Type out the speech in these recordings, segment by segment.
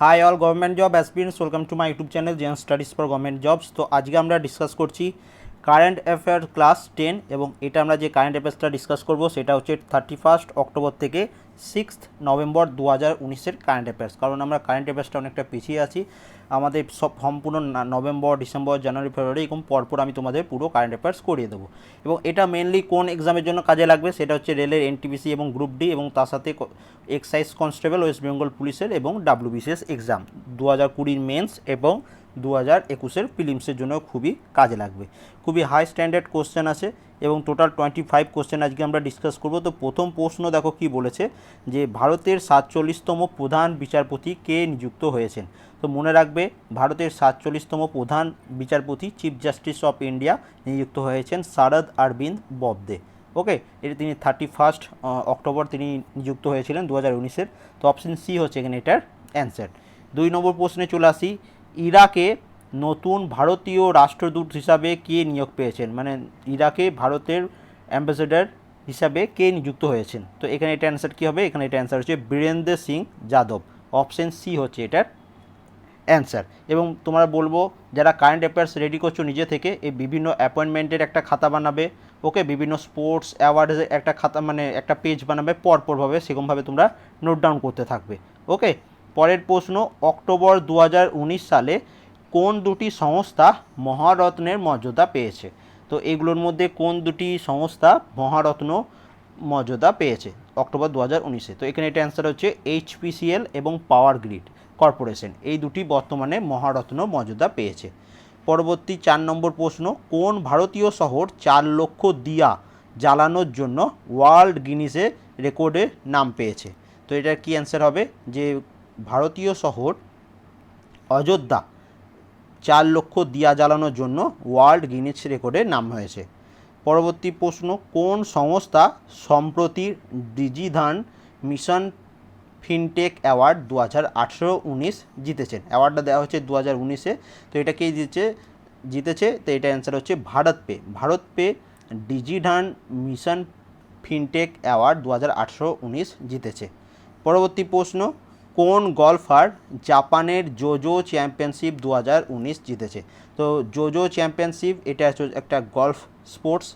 High all government job aspirants, welcome to my YouTube channel JN studies for government jobs. তো আজকে আমরা discuss করছি current affair class 10 এবং এটা আমরা যে কারেন্ট অ্যাফেয়ার্সটা ডিসকাস করব সেটা হচ্ছে 31 অক্টোবর থেকে 6 নভেম্বর 2019-এর কারেন্ট অ্যাফেয়ার্স। কারণ আমরা কারেন্ট অ্যাফেয়ার্সটা অনেকটা পিছিয়ে আছি, আমাদের সব সম্পূর্ণ নভেম্বর, ডিসেম্বর, জানুয়ারি, ফেব্রুয়ারি এরকম পরপর আমি তোমাদের পুরো কারেন্ট অ্যাফেয়ার্স করিয়ে দেবো। এবং এটা মেনলি কোন এক্সামের জন্য কাজে লাগবে সেটা হচ্ছে রেলের এনটিপিসি এবং গ্রুপ ডি, এবং তার সাথে এক্সাইজ কনস্টেবল ওয়েস্ট বেঙ্গল পুলিশের এবং ডাব্লিউবিসিএস এক্সাম 2020 মেন্স এবং 2021 প্রিলিমসের জন্য খুবই কাজে লাগবে। খুবই হাই স্ট্যান্ডার্ড কোশ্চেন আছে এবং টোটাল 25 কোশ্চেন আজকে আমরা ডিসকাস করব। তো প্রথম প্রশ্ন দেখো কি বলেছে, যে ভারতের 47তম প্রধান বিচারপতি কে নিযুক্ত হয়েছেন। তো মনে রাখবে, ভারতের 47তম প্রধান বিচারপতি চিফ জাস্টিস অফ ইন্ডিয়া নিযুক্ত হয়েছেন শারদ অরবিন্দ ববদে। ওকে, এটা তিনি 31 অক্টোবর তিনি নিযুক্ত হয়েছিলেন 2019-এর। তো অপশন সি হচ্ছে এখানে এটার অ্যান্সার। 2 নম্বর প্রশ্নে চলে আসি, ইরাকে নতুন ভারতীয় রাষ্ট্রদূত হিসাবে কে নিয়োগ পেয়েছেন, মানে ইরাকে ভারতের অ্যাম্বাসেডর হিসাবে কে নিযুক্ত হয়েছেন। তো এখানে এটা অ্যান্সার কী হবে, এখানে এটা অ্যান্সার হচ্ছে বীরেন্দ্র সিং যাদব। অপশন সি হচ্ছে এটার অ্যান্সার। এবং তোমরা বলবো যারা কারেন্ট অ্যাফেয়ার্স রেডি করছো নিজে থেকে, এই বিভিন্ন অ্যাপয়েন্টমেন্টের একটা খাতা বানাবে, ওকে, বিভিন্ন স্পোর্টস অ্যাওয়ার্ডের একটা খাতা, মানে একটা পেজ বানাবে পরপরভাবে, সেরকমভাবে তোমরা নোট ডাউন করতে থাকবে। ওকে, পরের প্রশ্ন, অক্টোবর 2019 সালে কোন দুটি সংস্থা মহারত্নের মর্যাদা পেয়েছে। তো এগুলোর মধ্যে কোন দুটি সংস্থা মহারত্ন মর্যাদা পেয়েছে অক্টোবর 2019-এ। তো এখানে এটা অ্যান্সার হচ্ছে এইচপিসিএল এবং পাওয়ার গ্রিড কর্পোরেশন, এই দুটি বর্তমানে মহারত্ন মর্যাদা পেয়েছে। পরবর্তী 4 নম্বর প্রশ্ন, কোন ভারতীয় শহর 4 লক্ষ দিয়া জ্বালানোর জন্য ওয়ার্ল্ড গিনিসে রেকর্ডের নাম পেয়েছে। তো এটার কি অ্যান্সার হবে, যে ভারতীয় শহর অযোধ্যা 4 লক্ষ দিয়া জ্বালানোর জন্য ওয়ার্ল্ড গিনিস রেকর্ডের নাম হয়েছে। পরবর্তী প্রশ্ন, কোন সংস্থা সম্প্রতি ডিজিধান মিশন ফিনটেক অ্যাওয়ার্ড 2018-19 জিতেছেন। অ্যাওয়ার্ডটা দেওয়া হচ্ছে 2019-এ। তো এটা কে জিতেছে, তো এটা অ্যান্সার হচ্ছে Bharat pay Digidhan mission fintech award 2018-19 জিতেছে। পরবর্তী প্রশ্ন, কোন গলফার জাপানের জোজো চ্যাম্পিয়নশিপ 2019 জিতেছে। তো জোজো চ্যাম্পিয়নশিপ এটা একটা গলফ স্পোর্টস,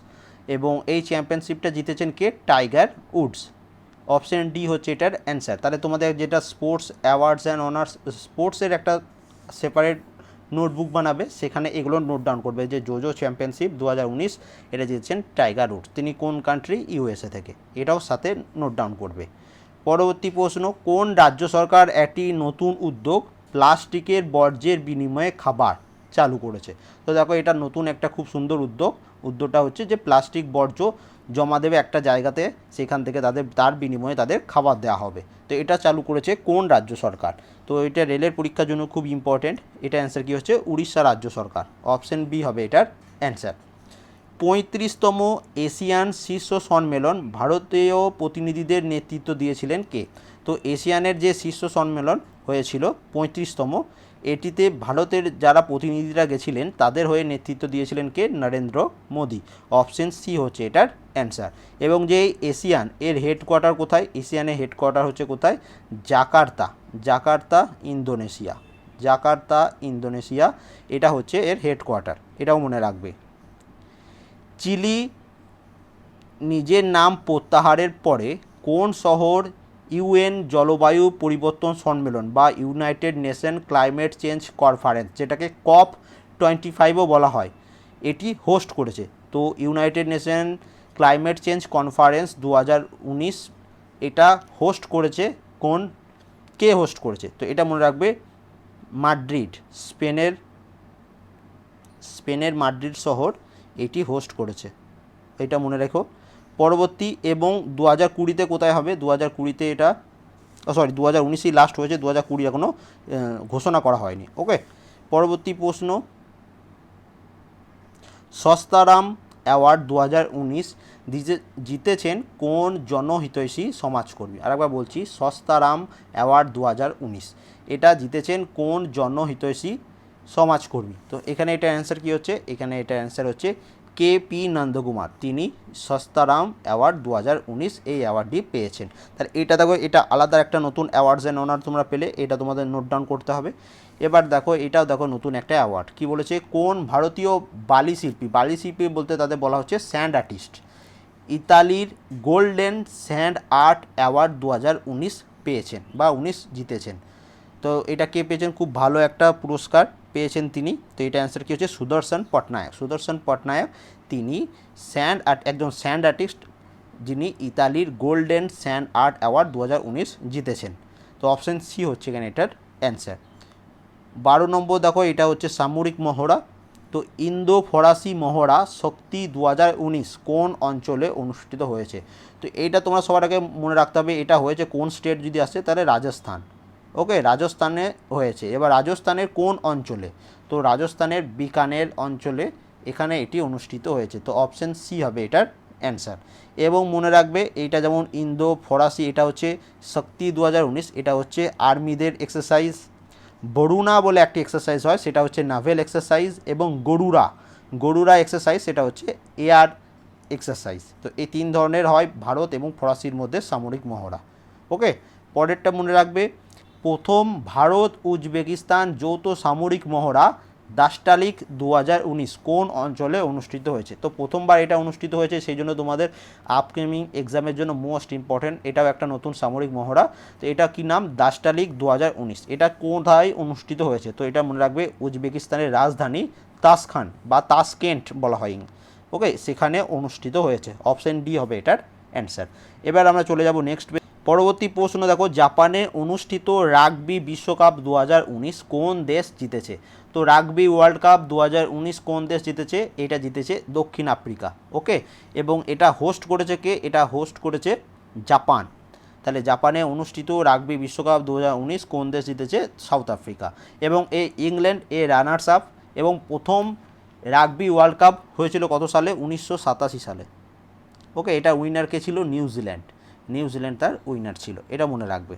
এবং এই চ্যাম্পিয়নশিপটা জিতেছেন কে, টাইগার উডস। অপশন ডি হচ্ছে এটার অ্যান্সার। তাহলে তোমাদের যেটা স্পোর্টস অ্যাওয়ার্ডস অ্যান্ড অনার্স স্পোর্টসের একটা সেপারেট নোটবুক বানাবে, সেখানে এগুলো নোট ডাউন করবে যে জোজো চ্যাম্পিয়নশিপ 2019 এটা জিতেছেন টাইগার উডস, তিনি কোন কান্ট্রি, ইউএসএ থেকে, এটাও সাথে নোট ডাউন করবে। পরবর্তী প্রশ্ন, কোন রাজ্য সরকার একটি নতুন উদ্যোগ প্লাস্টিকের বর্জ্যের বিনিময়ে খাবার চালু করেছে। তো দেখো, এটা নতুন একটা খুব সুন্দর উদ্যোগটা হচ্ছে যে প্লাস্টিক বর্জ্য জমা দেবে একটা জায়গাতে, সেখান থেকে তার বিনিময়ে তাদের খাবার দেওয়া হবে। তো এটা চালু করেছে কোন রাজ্য সরকার। তো এটা রেলের পরীক্ষার জন্য খুব ইম্পর্টেন্ট। এটা অ্যান্সার কী হচ্ছে, উড়িষ্যা রাজ্য সরকার। অপশন বি হবে এটার অ্যান্সার। 35তম এশিয়ান শীর্ষ সম্মেলন ভারতীয় প্রতিনিধিদের নেতৃত্ব দিয়েছিলেন কে। তো এশিয়ানের যে শীর্ষ সম্মেলন হয়েছিল 35তম, এটিতে ভারতের যারা প্রতিনিধিরা গেছিলেন তাদের হয়ে নেতৃত্ব দিয়েছিলেন কে, নরেন্দ্র মোদী। অপশন সি হচ্ছে এটার অ্যান্সার। এবং যে এশিয়ান এর হেডকোয়ার্টার কোথায়, এশিয়ানের হেডকোয়ার্টার হচ্ছে কোথায়, জাকার্তা ইন্দোনেশিয়া, এটা হচ্ছে এর হেডকোয়ার্টার, এটাও মনে রাখবে। চিলি নিজের নাম প্রত্যাহারের পরে কোন শহর ইউএন জলবায়ু পরিবর্তন সম্মেলন বা United nation climate change conference, যেটাকে COP25ও বলা হয়, এটি হোস্ট করেছে। তো United nation climate change conference 2019 এটা হোস্ট করেছে কে হোস্ট করেছে। তো এটা মনে রাখবে, মাদ্রিদ, স্পেনের মাদ্রিদ শহর এটি হোস্ট করেছে, এটা মনে রেখো। পরবর্তী, এবং 2020-তে কোথায় হবে, 2020-তে এটা 2019-এই লাস্ট হয়েছে, 2020 এখনও ঘোষণা করা হয়নি। ওকে, পরবর্তী প্রশ্ন, সস্তারাম অ্যাওয়ার্ড 2019 জিতেছেন কোন জনহিতৈষী সমাজকর্মী। আরেকবার বলছি, সস্তারাম অ্যাওয়ার্ড 2019 এটা জিতেছেন কোন জনহিতৈষী সমাজকর্মী। তো এখানে এটা অ্যান্সার কী হচ্ছে, এখানে এটা অ্যান্সার হচ্ছে KP নন্দকুমার, তিনি সস্তারাম অ্যাওয়ার্ড 2019 এই অ্যাওয়ার্ডটি পেয়েছেন। তাহলে এটা দেখো, এটা আলাদা একটা নতুন অ্যাওয়ার্ডস অ্যান্ড অনার তোমরা পেলে, এটা তোমাদের নোট ডাউন করতে হবে। এবার দেখো, এটাও দেখো নতুন একটা অ্যাওয়ার্ড, কি বলেছে, কোন ভারতীয় বালিশিল্পী বলতে তাদের বলা হচ্ছে স্যান্ড আর্টিস্ট, ইতালির গোল্ডেন স্যান্ড আর্ট অ্যাওয়ার্ড 2019 পেয়েছেন বা 19 জিতেছেন। তো এটা কে পেয়েছেন, খুব ভালো একটা পুরস্কার পেয়েছেন তিনি। তো এটা অ্যান্সার কী হচ্ছে, সুদর্শন পটনায়ক। তিনি একজন স্যান্ড আর্টিস্ট, যিনি ইতালির গোল্ডেন স্যান্ড আর্ট অ্যাওয়ার্ড 2019 জিতেছেন। তো অপশান সি হচ্ছে এখানে এটার অ্যান্সার। 12 নম্বর দেখো, এটা হচ্ছে সামরিক মহড়া। তো ইন্দো ফরাসি মহড়া শক্তি 2019 কোন অঞ্চলে অনুষ্ঠিত হয়েছে। তো এইটা তোমরা সবার আগে মনে রাখতে হবে, এটা হয়েছে কোন স্টেট যদি আসে তাহলে রাজস্থান। ওকে, রাজস্থানে হয়েছে। এবার রাজস্থানের কোন অঞ্চলে, তো রাজস্থানের বিকানের অঞ্চলে এখানে এটি অনুষ্ঠিত হয়েছে। তো অপশান সি হবে এটার অ্যান্সার। এবং মনে রাখবে, এইটা যেমন ইন্দো ফরাসি, এটা হচ্ছে শক্তি 2019, এটা হচ্ছে আর্মিদের এক্সারসাইজ। বরুণা বলে একটি এক্সারসাইজ হয়, সেটা হচ্ছে নাভেল এক্সারসাইজ। এবং গরুরা এক্সারসাইজ, সেটা হচ্ছে এয়ার এক্সারসাইজ। তো এই 3 ধরনের হয় ভারত এবং ফরাসির মধ্যে সামরিক মহড়া। ওকে, পরেরটা মনে রাখবে, প্রথম ভারত উজবেকিস্তান যৌথ সামরিক মহড়া দাস্টালিক 2019 কোন অঞ্চলে অনুষ্ঠিত হয়েছে। তো প্রথমবার এটা অনুষ্ঠিত হয়েছে, সেই জন্য তোমাদের আপকামিং এক্সামের জন্য মোস্ট ইম্পর্টেন্ট। এটাও একটা নতুন সামরিক মহড়া। তো এটা কি নাম, দাস্টালিক 2019। এটা কোথায় অনুষ্ঠিত হয়েছে, তো এটা মনে রাখবে উজবেকিস্তানের রাজধানী তাসকেন্ট বলা হয়। ওকে, সেখানে অনুষ্ঠিত হয়েছে। অপশান ডি হবে এটার অ্যান্সার। এবার আমরা চলে যাব নেক্সট। পরবর্তী প্রশ্ন দেখো, জাপানে অনুষ্ঠিত রাগবি বিশ্বকাপ 2019 কোন দেশ জিতেছে। তো রাগবি ওয়ার্ল্ড কাপ 2019 কোন দেশ জিতেছে, এটা জিতেছে দক্ষিণ আফ্রিকা। ওকে, এবং এটা হোস্ট করেছে কে, এটা হোস্ট করেছে জাপান। তাহলে জাপানে অনুষ্ঠিত রাগবি বিশ্বকাপ 2019 কোন দেশ জিতেছে, সাউথ আফ্রিকা। এবং এই ইংল্যান্ড রানার্স আপ। এবং প্রথম রাগবি ওয়ার্ল্ড কাপ হয়েছিল কত সালে, 1987 সালে। ওকে, এটা উইনার কে ছিল, নিউজিল্যান্ড তার উইনার ছিল, এটা মনে রাখবে।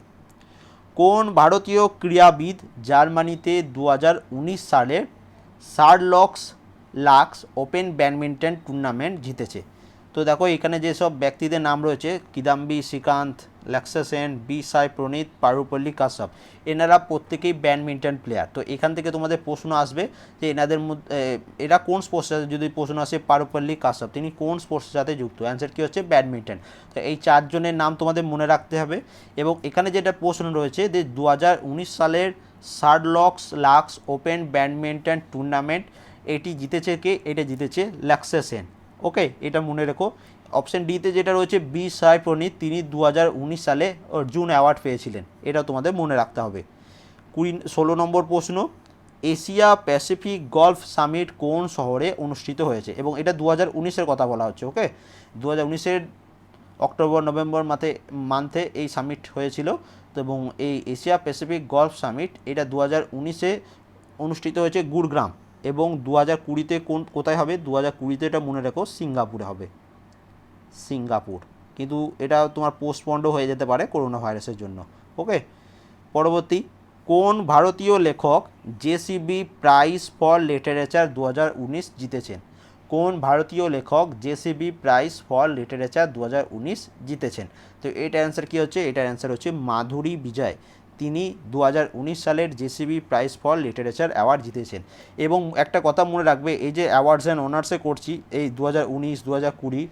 কোন ভারতীয় ক্রীড়াবিদ জার্মানিতে 2019 সালে লাক্স ওপেন ব্যাডমিন্টন টুর্নামেন্ট জিতেছে। তো দেখো, এখানে যেসব ব্যক্তিদের নাম রয়েছে, কিদাম্বি শ্রীকান্ত, লক্ষ্য সেন, বি সাই প্রণীত, পারুপল্লী কাশ্যপ, এনারা প্রত্যেকেই ব্যাডমিন্টন প্লেয়ার। তো এখান থেকে তোমাদের প্রশ্ন আসবে যে এনাদের মধ্যে এরা কোন স্পোর্টসের সাথে, যদি প্রশ্ন আসে পারুপল্লী কাশ্যপ তিনি কোন স্পোর্টসের সাথে যুক্ত, অ্যান্সার কী হচ্ছে, ব্যাডমিন্টন। তো এই 4 জনের নাম তোমাদের মনে রাখতে হবে। এবং এখানে যেটা প্রশ্ন রয়েছে যে 2019 সালের লাক্স ওপেন ব্যাডমিন্টন টুর্নামেন্ট এটি জিতেছে কে, এটা জিতেছে লক্ষ্য সেন। ওকে, এটা মনে রেখো। অপশান ডিতে যেটা রয়েছে বি সাই প্রণীত, তিনি 2019 সালে অর্জুন অ্যাওয়ার্ড পেয়েছিলেন, এটা তোমাদের মনে রাখতে হবে। 16 নম্বর প্রশ্ন, এশিয়া প্যাসিফিক গলফ সামিট কোন শহরে অনুষ্ঠিত হয়েছে। এবং এটা 2019-এর কথা বলা হচ্ছে। ওকে, 2019-এর অক্টোবর নভেম্বর মান্থে এই সামিট হয়েছিল। তো এবং এই এশিয়া প্যাসিফিক গলফ সামিট এটা 2019-এ অনুষ্ঠিত হয়েছে গুরগ্রাম। এবং 2020-তে কোথায় হবে, 2020-তে এটা মনে রেখো সিঙ্গাপুরে হবে, কিন্তু এটা তোমার পোস্টপন্ডও হয়ে যেতে পারে করোনা ভাইরাসের জন্য। ওকে, পরবর্তী, কোন ভারতীয় লেখক জেসিবি প্রাইজ ফর লিটারেচার 2019 জিতেছেন। কোন ভারতীয় লেখক জেসিবি প্রাইজ ফর লিটারেচার 2019 জিতেছেন। তো এটার অ্যান্সার কী হচ্ছে, এটার অ্যান্সার হচ্ছে মাধুরী বিজয়। তিনি 2019 সালের JCB prize for literature award জিতেছেন। এবং একটা কথা মনে রাখবে, এই যে অ্যাওয়ার্ডস অ্যান্ড অনার্সে করছি, এই 2019, 2020,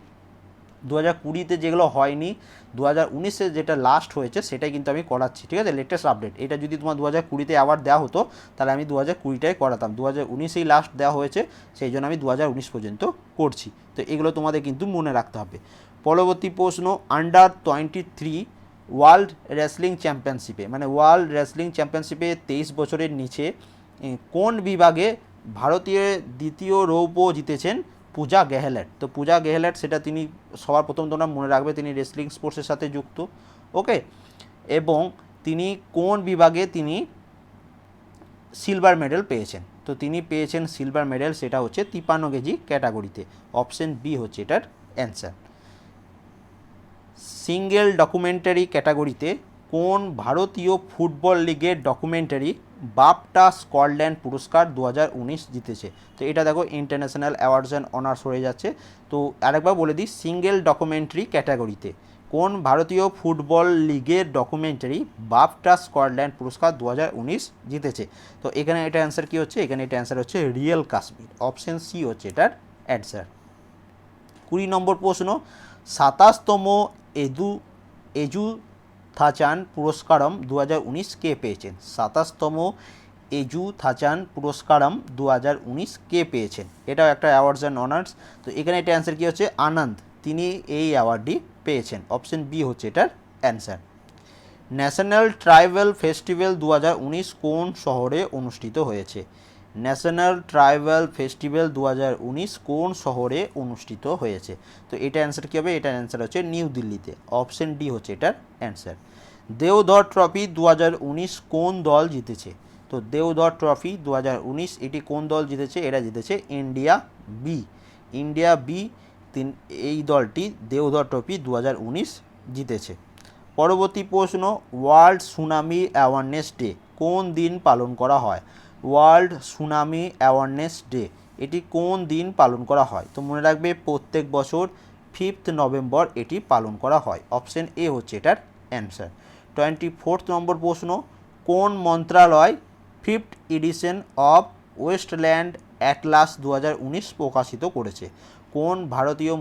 2020-তে যেগুলো হয়নি, 2019-এ যেটা লাস্ট হয়েছে সেটাই কিন্তু আমি করাচ্ছি, ঠিক আছে, লেটেস্ট আপডেট। এটা যদি তোমার 2020-তে অ্যাওয়ার্ড দেওয়া হতো তাহলে আমি 2020-টাই করাতাম, 2019-এই লাস্ট দেওয়া হয়েছে, সেই জন্য আমি 2019 পর্যন্ত করছি। তো এগুলো তোমাদের কিন্তু মনে রাখতে হবে। পরবর্তী প্রশ্ন, আন্ডার 23 ওয়ার্ল্ড রেসলিং চ্যাম্পিয়নশিপে, মানে ওয়ার্ল্ড রেসলিং চ্যাম্পিয়নশিপে 23 বছরের নিচে কোন বিভাগে ভারতীয় দ্বিতীয় রৌপ্য জিতেছেন পূজা গেহলট। তো পূজা গেহলট, সেটা তিনি সবার প্রথম তোমরা মনে রাখবে, তিনি রেসলিং স্পোর্টসের সাথে যুক্ত। ওকে, এবং তিনি কোন বিভাগে তিনি সিলভার মেডেল পেয়েছেন। তো তিনি পেয়েছেন সিলভার মেডেল, সেটা হচ্ছে 53 কেজি ক্যাটাগরিতে। অপশন বি হচ্ছে এটার অ্যান্সার। সিঙ্গেল ডকুমেন্টারি ক্যাটাগরিতে কোন ভারতীয় ফুটবল লিগের ডকুমেন্টারি বাফটা স্কটল্যান্ড পুরস্কার 2019 জিতেছে? তো এটা দেখো ইন্টারন্যাশনাল অ্যাওয়ার্ডস অ্যান্ড অনার্স হয়ে যাচ্ছে। তো আরেকবার বলে দিই, সিঙ্গেল ডকুমেন্টারি ক্যাটাগরিতে কোন ভারতীয় ফুটবল লিগের ডকুমেন্টারি বাফটা স্কটল্যান্ড পুরস্কার 2019 জিতেছে? তো এখানে এটা অ্যান্সার কী হচ্ছে? এখানে এটা অ্যান্সার হচ্ছে রিয়েল কাশ্মীর। অপশন সি হচ্ছে এটার অ্যান্সার। 20 নম্বর প্রশ্ন, 27তম এজুথাচান পুরস্কারম 2019 কে পেয়েছেন? 27তম এজুথাচান পুরস্কারম 2019 কে পেয়েছেন? এটাও একটা অ্যাওয়ার্ডস অ্যান্ড অনার্স। তো এখানে এটা অ্যান্সার কী হচ্ছে? আনন্দ, তিনি এই অ্যাওয়ার্ডটি পেয়েছেন। অপশন বি হচ্ছে এটার অ্যান্সার। ন্যাশনাল ট্রাইবাল ফেস্টিভ্যাল 2019 কোন শহরে অনুষ্ঠিত হয়েছে? ন্যাশনাল ট্রাইবাল ফেস্টিভ্যাল 2019 কোন শহরে অনুষ্ঠিত হয়েছে? তো এটা অ্যান্সার কী হবে? এটার অ্যান্সার হচ্ছে নিউ দিল্লিতে। অপশন ডি হচ্ছে এটার অ্যান্সার। দেওধর ট্রফি 2019 কোন দল জিতেছে? তো দেওধর ট্রফি 2019 এটি কোন দল জিতেছে? এটা জিতেছে ইন্ডিয়া বি। ইন্ডিয়া বি এই দলটি দেওধর ট্রফি 2019 জিতেছে। পরবর্তী প্রশ্ন, ওয়ার্ল্ড সুনামি অ্যাওয়ারনেস ডে কোন দিন পালন করা হয়? ওয়ার্ল্ড সুনামি অ্যাওয়ারনেস ডে এটি কোন দিন পালন করা হয়? তো মনে রাখবে প্রত্যেক বছর 5 নভেম্বর এটি পালন করা হয়। অপশন এ হচ্ছে এটার অ্যান্সার। 24 নম্বর প্রশ্ন, কোন মন্ত্রণালয় 5th edition of wasteland Atlas 2019 প্রকাশিত করেছে? কোন ভারতীয়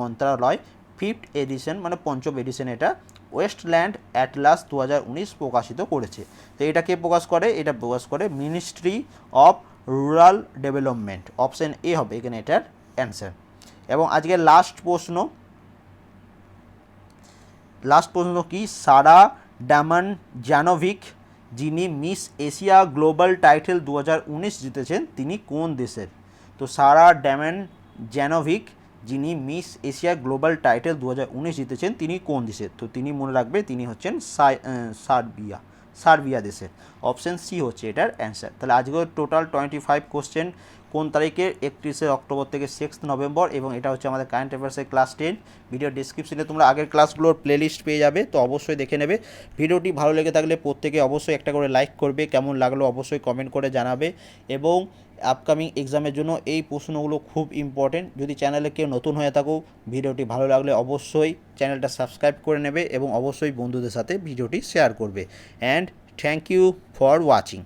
মন্ত্রণালয় 5th এডিশন মানে পঞ্চম এডিশন এটা ওয়েস্টল্যান্ড অ্যাটলাস 2019 প্রকাশিত করেছে? তো এটা কে প্রকাশ করে? এটা প্রকাশ করে ministry of rural development. Option A হবে এখানে এটার অ্যান্সার। এবং আজকের লাস্ট প্রশ্ন কি? সারা ডামানজানোভিক, যিনি মিস এশিয়া গ্লোবাল টাইটেল 2019 জিতেছেন, তিনি কোন দেশের? তো সারা ডামানজানোভিক, যিনি মিস এশিয়া গ্লোবাল টাইটেল 2019 জিতেছেন, তিনি কোন দেশের? তো তিনি মনে রাখবে তিনি হচ্ছেন সার্বিয়া দেশের। অপশন সি হচ্ছে এটার অ্যান্সার। তাহলে আজকের টোটাল 25 কোশ্চেন কোন তারিখে? 31 অক্টোবর থেকে 6 নভেম্বর। এবং এটা হচ্ছে আমাদের কারেন্ট অ্যাফেয়ার্সের ক্লাস 10। ভিডিও ডিসক্রিপশনে তোমরা আগের ক্লাসগুলোর প্লেলিস্ট পেয়ে যাবে, তো অবশ্যই দেখে নেবে। ভিডিওটি ভালো লেগে থাকলে প্রত্যেকে অবশ্যই একটা করে লাইক করবে, কেমন লাগলো অবশ্যই কমেন্ট করে জানাবে। এবং আপকামিং এক্সামের জন্য এই প্রশ্নগুলো খুব ইম্পর্টেন্ট। যদি চ্যানেলে কেউ নতুন হয়ে থাকো, ভিডিওটি ভালো লাগলে অবশ্যই চ্যানেলটা সাবস্ক্রাইব করে নেবে এবং অবশ্যই বন্ধুদের সাথে ভিডিওটি শেয়ার করবে। And thank you for watching.